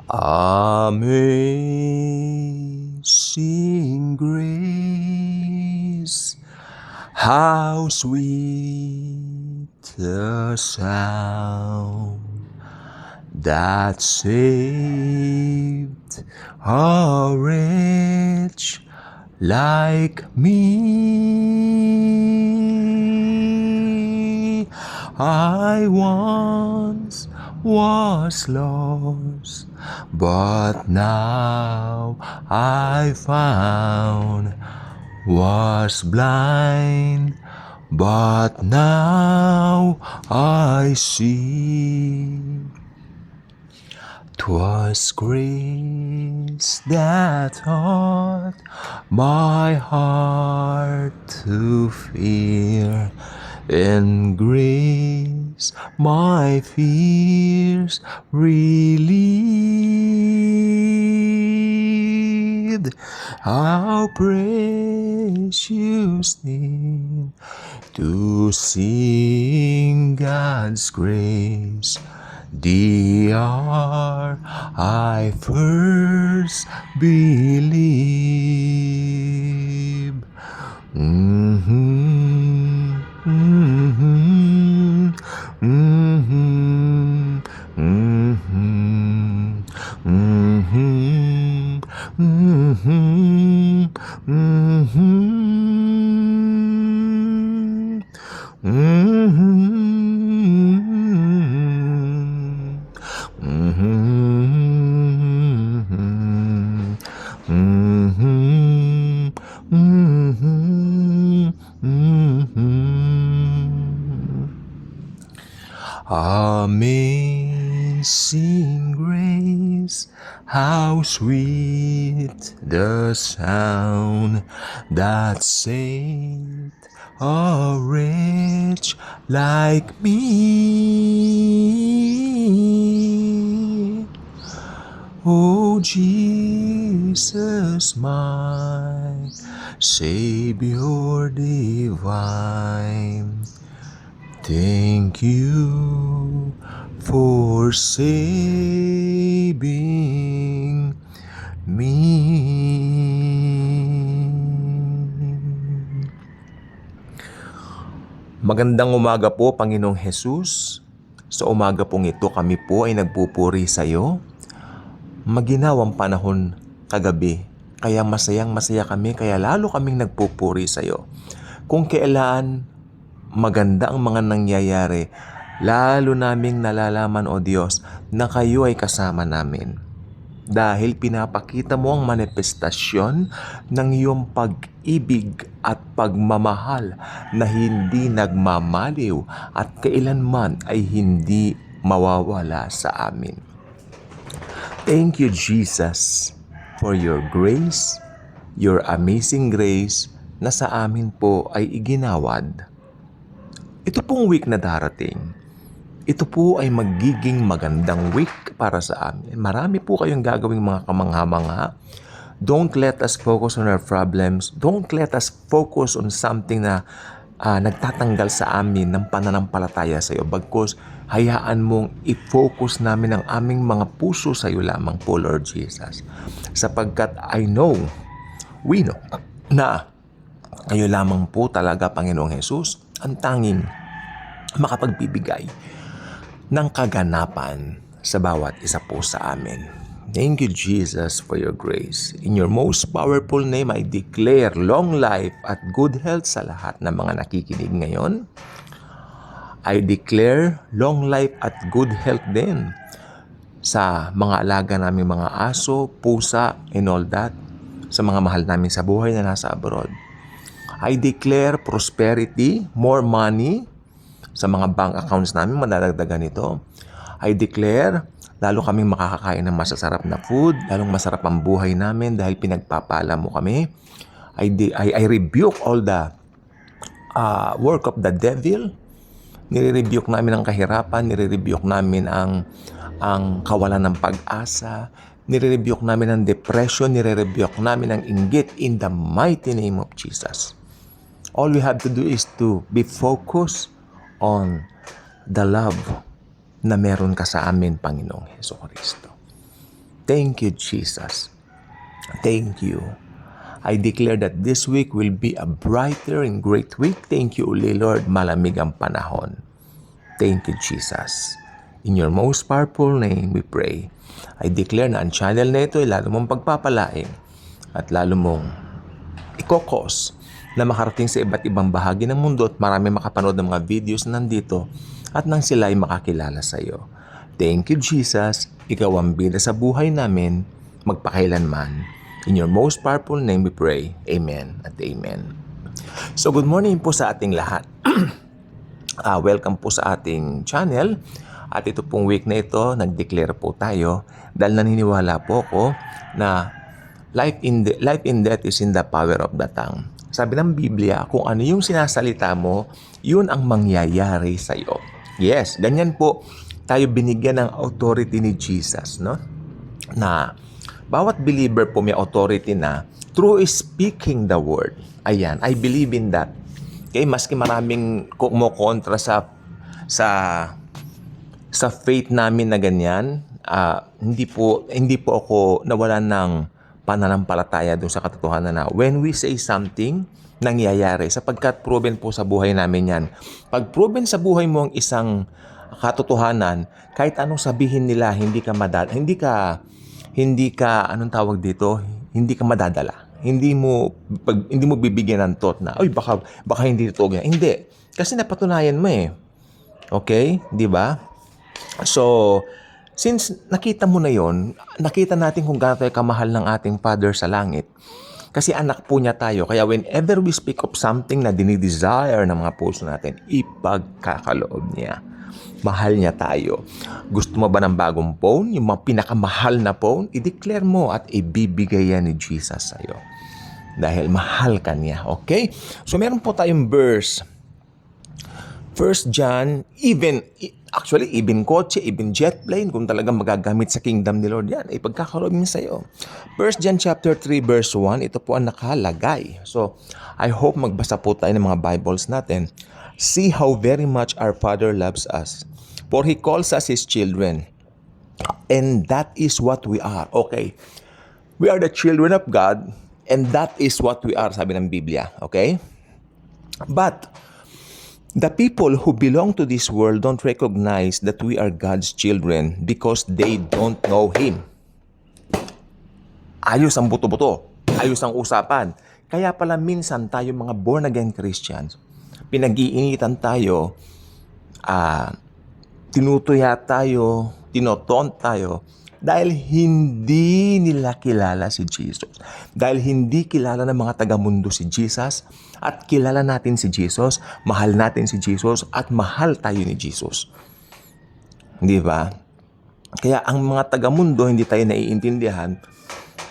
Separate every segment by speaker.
Speaker 1: Amazing grace, how sweet the sound that saved a wretch like me. I once was lost, but now I found. Was blind, but now I see. 'Twas grace that taught my heart to fear, and grace my fears relieved. How precious name to sing God's grace. The hour I first believe. Mm-hmm, mm-hmm, mm-hmm, mm-hmm, mm-hmm, mm-hmm, mm-hmm, mm-hmm. Amazing grace, how sweet the sound that saved a wretch like me. Oh Jesus, my Savior divine, thank you for saving me. Magandang umaga po, Panginoong Jesus. Sa umaga pong ito, kami po ay nagpupuri sa iyo. Maginawang panahon kagabi, kaya masayang-masaya kami, kaya lalo kaming nagpupuri sa iyo. Kung kailan maganda ang mga nangyayari, lalo naming nalalaman, O Diyos, na kayo ay kasama namin. Dahil pinapakita mo ang manifestasyon ng iyong pag-ibig at pagmamahal na hindi nagmamaliw at kailanman ay hindi mawawala sa amin. Thank you, Jesus, for your grace, your amazing grace na sa amin po ay iginawad. Ito pong week na darating, ito po ay magiging magandang week para sa amin. Marami po kayong gagawing mga kamangha-mangha. Don't let us focus on our problems. Don't let us focus on something na nagtatanggal sa amin ng pananampalataya sa iyo. Bagkus, hayaan mong i-focus namin ang aming mga puso sa iyo lamang po, Lord Jesus. Sapagkat we know na kayo lamang po talaga, Panginoong Jesus, ang tanging makapagbibigay ng kaganapan sa bawat isa po sa amin. Thank you, Jesus, for your grace. In your most powerful name, I declare long life at good health sa lahat ng mga nakikinig ngayon. I declare long life at good health din sa mga alaga namin, mga aso, pusa, and all that, sa mga mahal namin sa buhay na nasa abroad. I declare prosperity, more money, sa mga bank accounts namin, madadagdagan ito. I declare, lalo kaming makakakain ng masasarap na food, lalong masarap ang buhay namin dahil pinagpapala mo kami. I rebuke all the work of the devil. Nire-rebuke namin ang kahirapan, nire-rebuke namin ang kawalan ng pag-asa, nire-rebuke namin ang depression, nire-rebuke namin ang inggit in the mighty name of Jesus. All we have to do is to be focused on the love na meron ka sa amin, Panginoong Hesus Kristo. Thank you, Jesus. Thank you. I declare that this week will be a brighter and great week. Thank you, uli, Lord. Malamig ang panahon. Thank you, Jesus. In your most powerful name, we pray. I declare na ang channel na ito ay lalo mong pagpapalain at lalo mong ikokos na makarating sa iba't ibang bahagi ng mundo at marami makapanood ng mga videos na nandito at nang sila ay makakilala sa iyo. Thank you, Jesus. Ikaw ang bida sa buhay namin, magpakailanman. In your most powerful name we pray. Amen at amen. So good morning po sa ating lahat. Welcome po sa ating channel. At ito pong week na ito, nag-declare po tayo dahil naniniwala po ako na life and death is in the power of the tongue. Sabi ng Biblia, kung ano yung sinasalita mo, yun ang mangyayari sa iyo. Yes, ganyan po tayo binigyan ng authority ni Jesus, no? Na bawat believer po may authority na through speaking the word. Ayan, I believe in that. Okay, maski maraming kumokontra sa faith namin na ganyan, hindi po ako nawalan ng pananampalataya doon sa katotohanan na when we say something, nangyayari. Sapagkat proven po sa buhay namin yan. Pag proven sa buhay mo ang isang katotohanan, kahit anong sabihin nila, hindi ka anong tawag dito, hindi ka madadala. Hindi mo bibigyan ng thought na, "Oy, baka hindi ito ganyan." Hindi, kasi napatunayan mo eh. Okay? 'Di ba? So, since nakita mo na 'yon, nakita natin kung gaano tayo kamahal ng ating Father sa langit. Kasi anak po niya tayo. Kaya whenever we speak of something na dinidesire ng mga puso natin, ipagkakaloob niya. Mahal niya tayo. Gusto mo ba ng bagong phone? Yung mga pinakamahal na phone? I-declare mo at ibibigay yan ni Jesus sa'yo. Dahil mahal ka niya. Okay? So meron po tayong verse. 1 John, even kotse, even jet plane, kung talagang magagamit sa kingdom ni Lord yan, ipagkakaloob niya sa'yo. 1 John chapter 3 verse 1, ito po ang nakalagay. So, I hope magbasa po tayo ng mga Bibles natin. See how very much our Father loves us, for He calls us His children. And that is what we are. Okay. We are the children of God, and that is what we are, sabi ng Biblia. Okay? But the people who belong to this world don't recognize that we are God's children because they don't know Him. Ayos ang buto-buto. Ayos ang usapan. Kaya pala minsan tayo mga born-again Christians, pinag-iinitan tayo, tinutuya tayo, tinotont tayo, dahil hindi nila kilala si Jesus. Dahil hindi kilala ng mga taga-mundo si Jesus, at kilala natin si Jesus, mahal natin si Jesus, at mahal tayo ni Jesus. Di ba? Kaya ang mga taga-mundo, hindi tayo naiintindihan,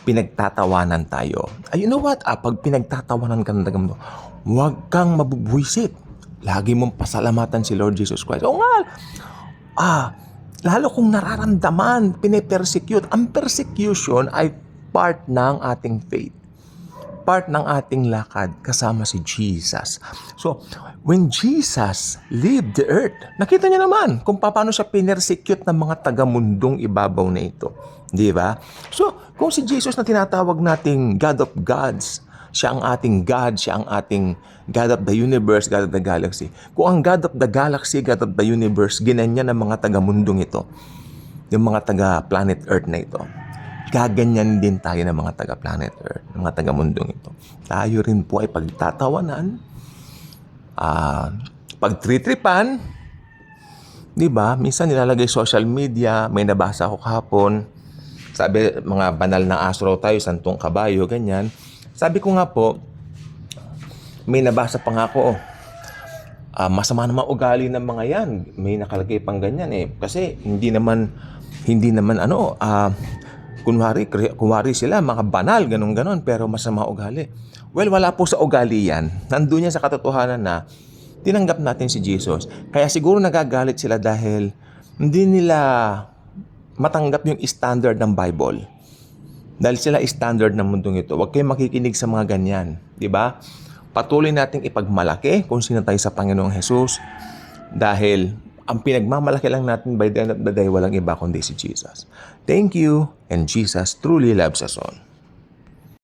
Speaker 1: pinagtatawanan tayo. You know what? Pag pinagtatawanan ka ng taga-mundo, huwag kang mabubwisit. Lagi mong pasalamatan si Lord Jesus Christ. O nga, lalo kung nararamdaman, pinipersecute. Ang persecution ay part ng ating faith. Part ng ating lakad kasama si Jesus. So, when Jesus lived the earth, nakita niya naman kung paano siya pinersecute ng mga taga-mundong ibabaw na ito. Di ba? So, kung si Jesus na tinatawag nating God of Gods, siya ang ating God, siya ang ating God of the universe, God of the galaxy. Kung ang God of the galaxy, God of the universe, ginanyan ng mga taga-mundong ito, yung mga taga-planet Earth na ito, gaganyan din tayo ng mga taga-planet Earth, ng mga taga-mundong ito. Tayo rin po ay pagtatawanan, pagtritripan, di ba? Minsan nilalagay social media, may nabasa ako kahapon, sabi, mga banal na aso raw tayo, santong kabayo, ganyan. Sabi ko nga po, may nabasa pa nga ako, masama naman ugali ng mga yan. May nakalagay pang ganyan eh. Kasi hindi naman kunwari sila, mga banal, ganun-ganon, pero masama ugali. Well, wala po sa ugali yan. Nandun yan sa katotohanan na tinanggap natin si Jesus. Kaya siguro nagagalit sila dahil hindi nila matanggap yung standard ng Bible. Dahil sila standard ng mundong ito. Huwag kayong makikinig sa mga ganyan. Diba? Patuloy nating ipagmalaki kung sino tayo sa Panginoong Jesus. Dahil Ang pinagmamalaki lang natin by the end of the day, walang iba kundi si Jesus. Thank you, and Jesus truly loves us all.